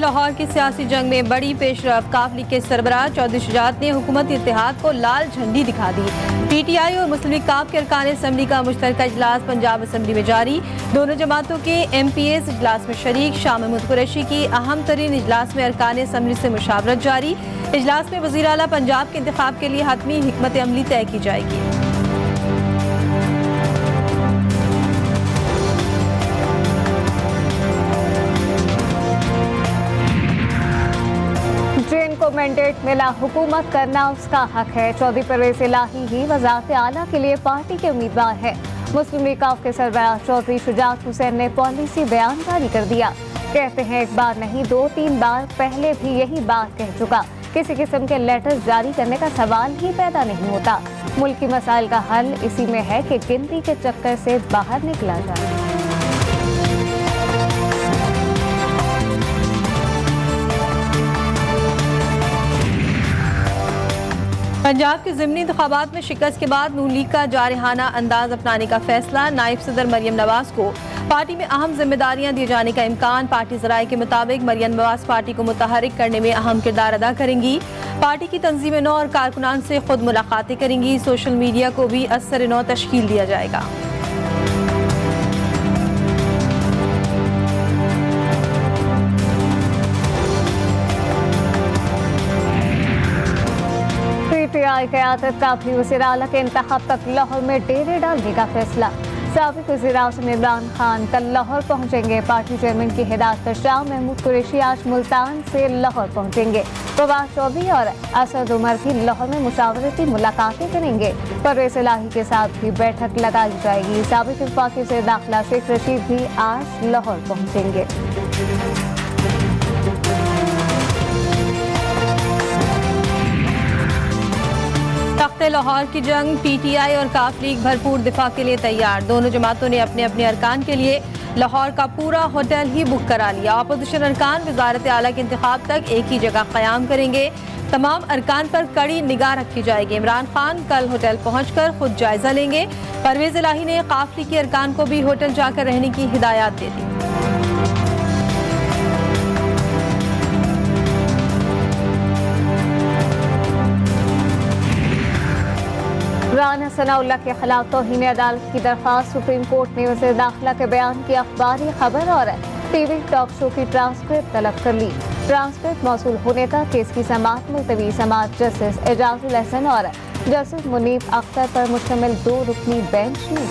लाहौर की सियासी जंग में बड़ी पेशरफ। काफ लीग के सरबराह चौधरी शुजात ने हुकूमती इत्तेहाद को लाल झंडी दिखा दी। PTI और मुस्लिम लीग काफ के अरकान असम्बली का मुश्तरका इजलास पंजाब असम्बली में जारी। दोनों जमातों के MPAs इजलास में शरीक। शाह महमूद कुरैशी की अहम तरीन इजलास में अरकान असम्बली से मुशावरत जारी। इजलास में वज़ीर आला पंजाब के इंतखाब के लिए हतमी हिकमत अमली तय की जाएगी। जिनको मैंडेट मिला हुकूमत करना उसका हक है। चौधरी परवेज इलाही ही वज़ारत आला के लिए पार्टी के उम्मीदवार है। मुस्लिम लीग काफ के सरबराह चौधरी शुजात हुसैन ने पॉलिसी बयान जारी कर दिया। कहते हैं एक बार नहीं 2-3 बार पहले भी यही बात कह चुका। किसी किस्म के लेटर जारी करने का सवाल ही पैदा नहीं होता। मुल्क की मसाइल का हल इसी में है कि गिनती के चक्कर से बाहर निकला जाए। पंजाब के ज़िमनी इंतखाबात में शिकस्त के बाद नून लीग का जारहाना अंदाज अपनाने का फैसला। नायब सदर मरियम नवाज को पार्टी में अहम जिम्मेदारियां दिए जाने का इम्कान। पार्टी ज़राए के मुताबिक मरियम नवाज पार्टी को मुतहरिक करने में अहम किरदार अदा करेंगी। पार्टी की तंजीम नौ और कारकुनान से खुद मुलाकातें करेंगी। सोशल मीडिया को भी असर नौ तश्कील दिया जाएगा। PTI क़यादत का भी वज़ीर आला के इंतखाब तक लाहौर में डेरे डालने का फैसला। साबिक़ वज़ीर आज़म इमरान खान कल लाहौर पहुंचेंगे। पार्टी चेयरमैन की हिदायत पर शाह महमूद कुरैशी आज मुल्तान से लाहौर पहुंचेंगे। फवाद चौधरी और असद उमर भी लाहौर में मुशावरती मुलाकातें करेंगे। परवेज इलाही के साथ भी बैठक लगाई जाएगी। साबिक़ वफाकी वज़ीर दाखिला शेख रशीद भी आज लाहौर पहुंचेंगे। तख्ते लाहौर की जंग। PTI और काफ लीग भरपूर दिफा के लिए तैयार। दोनों जमातों ने अपने अपने अरकान के लिए लाहौर का पूरा होटल ही बुक करा लिया। अपोजिशन अरकान वज़ारत आला के इंतखाब तक एक ही जगह क़याम करेंगे। तमाम अरकान पर कड़ी निगाह रखी जाएगी। इमरान खान कल होटल पहुंचकर खुद जायजा लेंगे। परवेज इलाही ने काफ लीग के अरकान को भी होटल जाकर रहने की हिदायत दे दी। राना सनाउल्लाह के खिलाफ तौहीन अदालत की दरख्वास्त। सुप्रीम कोर्ट ने वज़ीर दाखिला के बयान की अखबारी खबर और TV टॉक शो की ट्रांसक्रिप्ट तलब कर ली। ट्रांसक्रिप्ट मौसूल होने तक केस की समाअत मुलतवी। समाअत जस्टिस एजाजुल हसन और जस्टिस मुनीब अख्तर पर मुश्तमिल 2 रुकनी बेंच ने।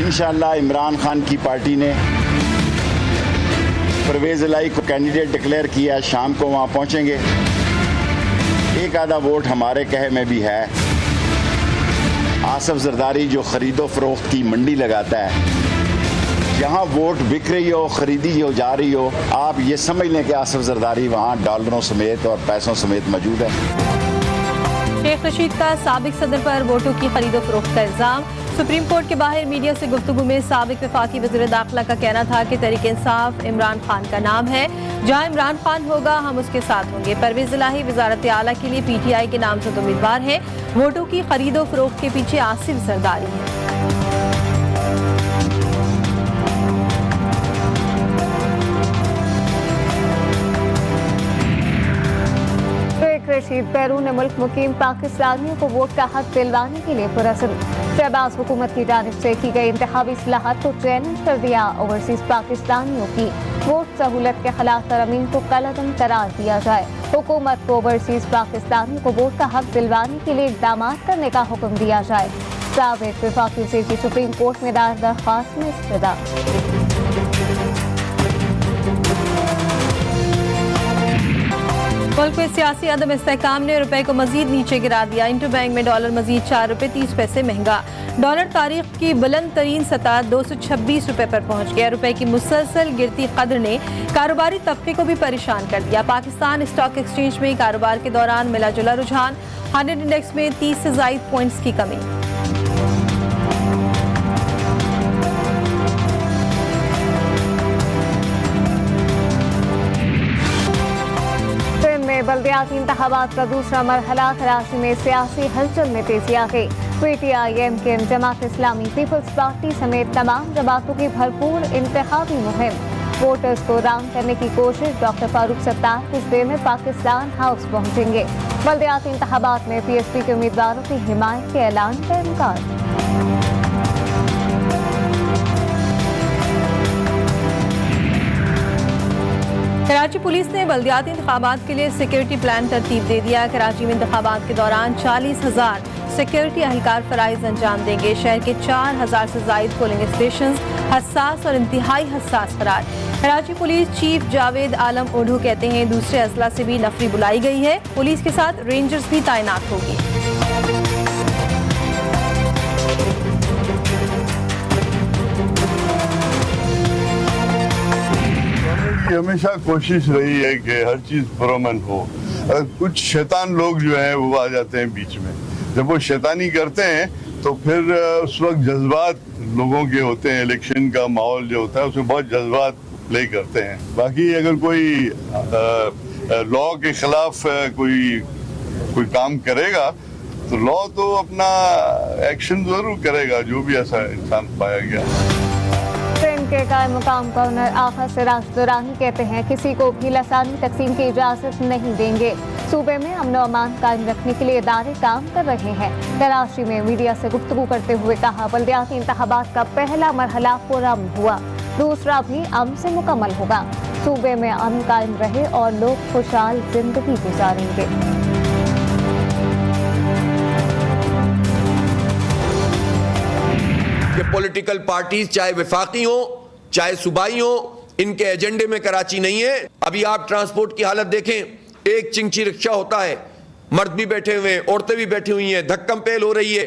इंशाअल्लाह इमरान खान की पार्टी ने परवेज इलाही को कैंडिडेट डिक्लेयर किया। शाम को वहाँ पहुँचेंगे। एक आधा वोट हमारे कहे में भी है। आसफ जरदारी जो ख़रीदो फरोख्त की मंडी लगाता है, जहाँ वोट बिक रही हो, ख़रीदी हो जा रही हो, आप ये समझ लें कि आसफ जरदारी वहाँ डॉलरों समेत और पैसों समेत मौजूद है। शेख रशीद का साबिक सदर पर वोटों की खरीदो फरोख्त का इल्जाम। सुप्रीम कोर्ट के बाहर मीडिया से गुफ्तगू में साबिक वफाकी वज़ीर दाखिला का कहना था कि तहरीक इंसाफ इमरान खान का नाम है। जहां इमरान खान होगा हम उसके साथ होंगे। परवेज इलाही वज़ारत आला के लिए PTI के नामज़द उम्मीदवार हैं। वोटों की खरीदो फरोख्त के पीछे आसिफ जरदारी है। रशीद बैरून मुल्क मुकीम पाकिस्तानियों को वोट का हक दिलवाने के लिए पुरअज़्म। शहबाज हुकूमत की जानिब से की गई इंतखाबी इस्लाहात को चैलेंज कर दिया। ओवरसीज पाकिस्तानियों की वोट सहूलत के खिलाफ तरमीम को कलअदम करार दिया जाए। हुकूमत को ओवरसीज पाकिस्तानियों को वोट का हक दिलवाने के लिए इक़दाम करने का हुक्म दिया जाए। साबिक़ वफाकी वज़ीर की सुप्रीम कोर्ट में दायर दरख्वास्त में इस्तदा। मुल्क में सियासी अदम इस्तेहकाम ने रुपए को मजीद नीचे गिरा दिया। इंटरबैंक में डॉलर मजीद 4 रुपये 30 पैसे महंगा। डॉलर तारीख की बुलंद तरीन सतह 226 रुपये पर पहुंच गया। रुपए की मुसलसल गिरती कदर ने कारोबारी तबके को भी परेशान कर दिया। पाकिस्तान स्टॉक एक्सचेंज में कारोबार के दौरान मिला जुला रुझान। 100 इंडेक्स में 30 से ज़ायद पॉइंट्स की कमी। बल्दियाती इंतखाबात का दूसरा मरहला। कराची में सियासी हलचल में तेजी आ गई। PTI, MQM, Jamaat Islami, peoples party समेत तमाम जमातों की भरपूर इंतखाबी मुहिम। वोटर्स को राउंड करने की कोशिश। डॉक्टर फारूक सत्तार कुछ देर में पाकिस्तान हाउस पहुंचेंगे। बल्दियाती इंतखाबात में पीएसपी के उम्मीदवारों की हिमायत के ऐलान का इनकार। कराची पुलिस ने बल्दियाती इंतखाबात के लिए सिक्योरिटी प्लान तरतीब दे दिया। कराची में इंतखाबात के दौरान 40,000 सिक्योरिटी एहलकार फराइज अंजाम देंगे। शहर के 4,000 से जायद पोलिंग स्टेशन हसास और इंतहाई हसास करार। कराची पुलिस चीफ जावेद आलम ओढ़ू कहते हैं दूसरे अजला से भी नफरी बुलाई गई है। पुलिस के साथ रेंजर्स भी तैनात होगी। हमेशा कोशिश रही है कि हर चीज पुरअमन हो। कुछ शैतान लोग जो हैं वो आ जाते हैं बीच में। जब वो शैतानी करते हैं तो फिर उस वक्त जज्बात लोगों के होते हैं। इलेक्शन का माहौल जो होता है उसमें बहुत जज्बात प्ले करते हैं। बाकी अगर कोई लॉ के खिलाफ कोई काम करेगा तो लॉ तो अपना एक्शन जरूर करेगा, जो भी ऐसा इंसान पाया गया। ट्रेन के कायम मुकाम गवर्नर आका सिराज दुरानी कहते हैं किसी को भी लसानी तकसीम की इजाजत नहीं देंगे। सूबे में अमन और अमान कायम रखने के लिए इदारे काम कर रहे हैं। कराची में मीडिया से गुफ्तगू करते हुए कहा बल्दियाती इंतखाबात का पहला मरहला पुरअमन हुआ, दूसरा भी अमन से मुकम्मल होगा। सूबे में अमन कायम रहे और लोग खुशहाल जिंदगी गुजारेंगे। कि पॉलिटिकल पार्टीज चाहे वफाकी हो चाहे सूबाई हो, इनके एजेंडे में कराची नहीं है। अभी आप ट्रांसपोर्ट की हालत देखें, एक चिंची रिक्शा होता है, मर्द भी बैठे हुए हैं, औरतें भी बैठी हुई हैं, धक्कम पेल हो रही है,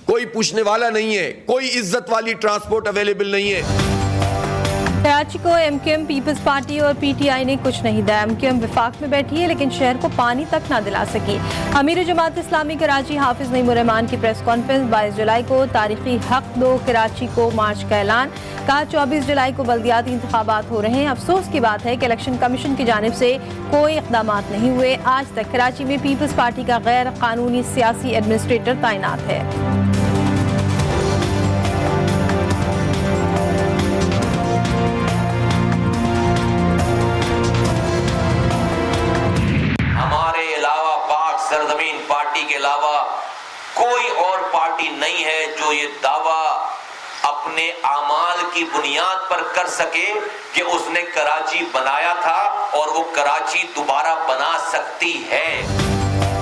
कोई पूछने वाला नहीं है, कोई इज्जत वाली ट्रांसपोर्ट अवेलेबल नहीं है। कराची को एमकेएम, पीपल्स पार्टी और पीटीआई ने कुछ नहीं दिया। एमकेएम विफाक में बैठी है लेकिन शहर को पानी तक ना दिला सकी। अमीर जमात इस्लामी कराची हाफिज नईमुर रहमान की प्रेस कॉन्फ्रेंस। 22 जुलाई को तारीखी हक दो कराची को मार्च का ऐलान। कहा 24 जुलाई को बल्दियाती इंतखाबात हो रहे हैं। अफसोस की बात है कि इलेक्शन कमीशन की जानिब से कोई इकदाम नहीं हुए। आज तक कराची में पीपल्स पार्टी का गैर कानूनी सियासी एडमिनिस्ट्रेटर तैनात है। सरजमीन पार्टी के अलावा कोई और पार्टी नहीं है जो ये दावा अपने आमाल की बुनियाद पर कर सके कि उसने कराची बनाया था और वो कराची दोबारा बना सकती है।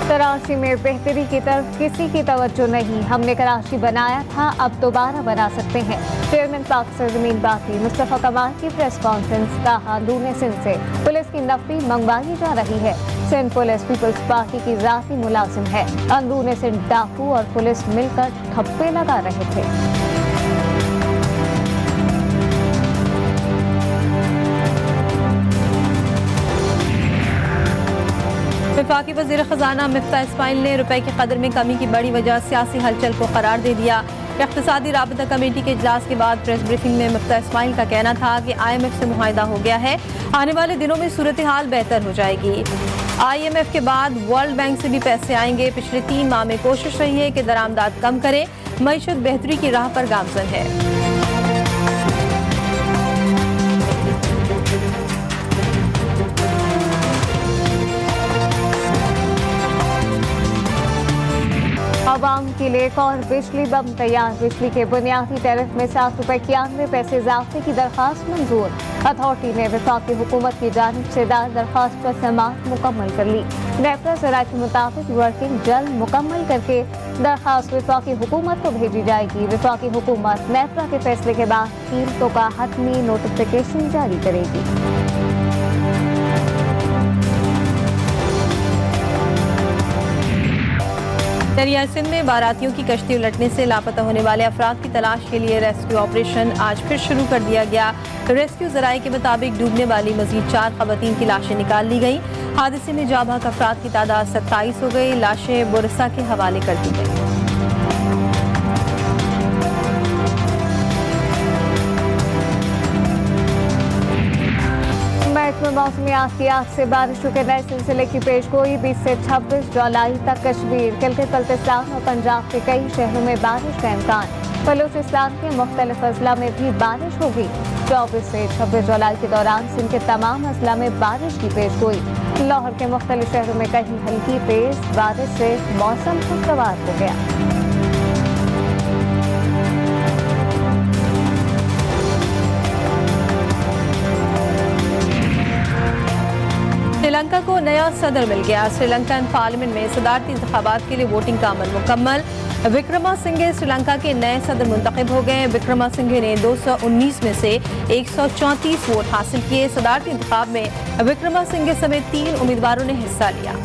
कराची में बेहतरी की तरफ किसी की तवज्जो नहीं। हमने कराची बनाया था, अब दोबारा बना सकते हैं। चेयरमैन पाक सरजमीन बाकी मुस्तफा कमाल की प्रेस कॉन्फ्रेंस। कहा अंदरूनी सिंध से पुलिस की नफरी मंगवाई जा रही है। सिंध पुलिस पीपल्स पार्टी की जाती मुलाजिम है। अंदरूनी सिंध डाकू और पुलिस मिलकर ठप्पे लगा रहे थे। वफाकी वज़ीर ख़जाना मिफ्ता इस्माइल ने रुपए की कदर में कमी की बड़ी वजह सियासी हलचल को करार दे दिया। इक़्तिसादी राबता कमेटी के इजलास के बाद प्रेस ब्रीफिंग में मिफ्ता इस्माइल का कहना था कि IMF से मुआहिदा हो गया है, आने वाले दिनों में सूरत हाल बेहतर हो जाएगी। IMF के बाद वर्ल्ड बैंक से भी पैसे आएंगे। पिछले 3 माह में कोशिश रही है कि दरामदाद कम करें, मईशत बेहतरी की राह पर गामजन है। आवाम के लिए एक और बिजली बम तैयार। बिजली के बुनियादी टैरिफ में 7 रुपए 91 पैसे इजाफे की दरख्वास्त मंजूर। अथॉरिटी ने वफाकी हुकूमत की जानिब से दायर दरख्वास्त पर समाअत मुकम्मल कर ली। नेफ्रा ज़राए के मुताबिक वर्किंग जल्द मुकम्मल करके दरख्वास्त वफाकी हुकूमत को भेजी जाएगी। वफाकी हुकूमत नेफ्रा के फैसले के बाद कीमतों का हतमी नोटिफिकेशन जारी करेगी। दरिया सिंध में बारातियों की कश्ती उलटने से लापता होने वाले अफराद की तलाश के लिए रेस्क्यू ऑपरेशन आज फिर शुरू कर दिया गया। रेस्क्यू ज़राए के मुताबिक डूबने वाली मजीद 4 ख़वातीन की लाशें निकाल ली गई। हादसे में जाँ बहक अफराद की तादाद 27 हो गई। लाशें बुरसा के हवाले कर दी गई। में मौसमियात की आज से बारिशों के नए सिलसिले की पेशगोई। 20 से 26 जुलाई तक कश्मीर, गिलगित बल्तिस्तान और पंजाब के कई शहरों में बारिश का इम्कान। बलूचिस्तान के मुख्तलिफ अजला में भी बारिश होगी। 24 से 26 जुलाई के दौरान सिंध के तमाम अजला में बारिश की पेशगोई। लाहौर के मुख्तलिफ शहरों में कहीं हल्की तेज बारिश से मौसम खुशगवार हो गया। श्रीलंका को नया सदर मिल गया। श्रीलंकन पार्लियामेंट में सदारती इंतखाबात के लिए वोटिंग का अमल मुकम्मल। विक्रमासिंघे श्रीलंका के नए सदर मुंतखब हो गए। विक्रमासिंघे ने 219 में से 134 वोट हासिल किए। सदारती इंतखाब में विक्रमासिंघे समेत 3 उम्मीदवारों ने हिस्सा लिया।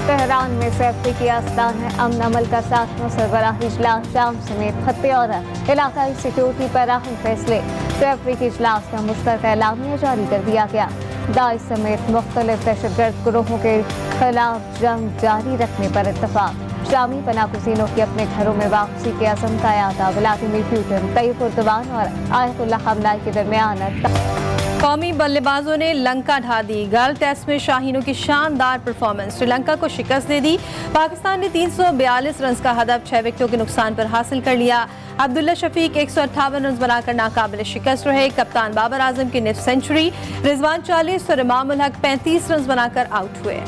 तेहरान में सैफ की आस्थान अमन अमल का 7वां सरबराही इजलास शाम समेत खत्ते और इलाकाई सिक्योरिटी पर अहम फैसले। सैफ की इजलास का मुश्तरका एलामिया जारी कर दिया गया। दाइश समेत मुख्तलिफ दहशतगर्द ग्रोहों के खिलाफ जंग जारी रखने पर इत्तफाक। शामी पनागज़ीनों की अपने घरों में वापसी के अज़म का यादा। व्लादिमीर पुतिन, तय्यिब एर्दोगान और आयतुल्लाह खamenei के दरमियान कौमी बल्लेबाजों ने लंका ढा दी। गर्ल टेस्ट में शाहीनों की शानदार परफॉर्मेंस श्रीलंका को शिकस्त दे दी। पाकिस्तान ने 342 रन का हदफ 6 विकेटों के नुकसान पर हासिल कर लिया। अब्दुल्ला शफीक 158 रन बनाकर नाकाबिल शिकस्त रहे। कप्तान बाबर आजम की निफ सेंचुरी। रिजवान 40 और इमाम उल हक 35 रन बनाकर आउट हुए।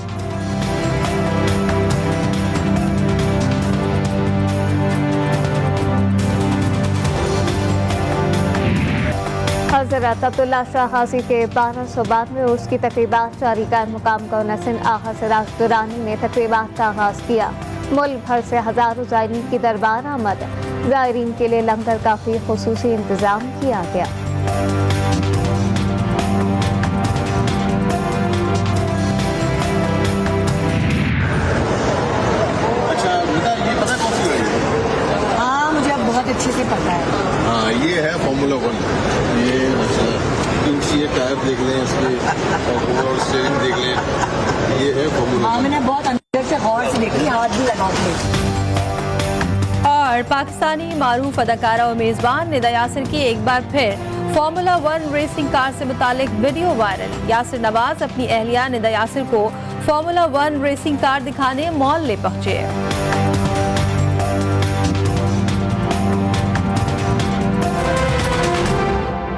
हज़रत अब्दुल्ला शाह गाज़ी के 1292 उर्स की तकरीबात जारी कर मुकाम गवर्नर सिंध आगा सिराज दुरानी ने तकरीबात का आगाज किया। मुल्क भर से हजारों ज़ायरीन की दरबार आमद। ज़ायरीन के लिए लंगर का भी खुसूसी इंतजाम किया गया। हाँ, मुझे अब बहुत अच्छे से पता है। हाँ, ये है फॉर्मूला 1। ये ये टायर देख लें, इसके ओवरऑल स्टीयरिंग देख लें, ये है फॉर्मूला। हाँ, मैंने बहुत अंदर से गौर से देखी, हाथ भी लगा के। और पाकिस्तानी मारूफ अदाकारा और मेजबान निदा यासिर की एक बार फिर फार्मूला 1 रेसिंग कार से मुतालिक वीडियो वायरल। यासिर नवाज अपनी अहलिया निदा यासिर को फार्मूला 1 रेसिंग कार दिखाने मॉल ले पहुंचे।